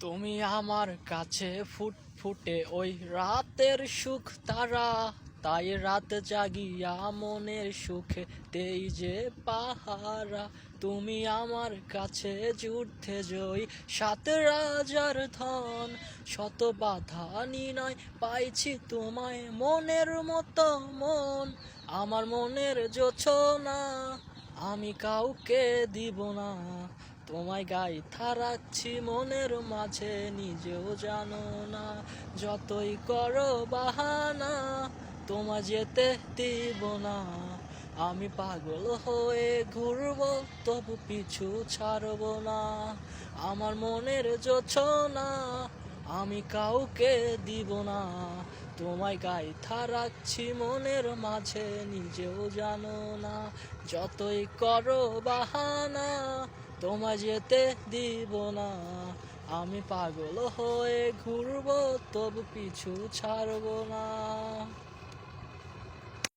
তুমি আমার কাছে ফুটফুটে ওই রাতের সুখ তারা, তাই রাত জাগিয়া মনের সুখে দেই যে পাহারা। তুমি আমার কাছে যুদ্ধে জয়ী, সাত রাজার ধন, শত বাধা নিনায় পাইছি তোমায় মনের মতো মন। আমার মনের জোছনা আমি কাউকে দিব না, তোমায় গাইথা রাখছি মনের মাঝে নিজেও জানো না। যতই করো বাহানা তোমায় যেতে দিব না, আমি পাগল হয়ে ঘুরবো তবু পিছু ছাড়বো না। আমার মনের জোছনা আমি কাউকে দিব না, তোমায় গাইথা রাখছি মনের মাঝে নিজেও জানো না। যতই করো বাহানা তোমায় যেতে দিব না, আমি পাগল হয়ে ঘুরবো তবু পিছু ছাড়বো না।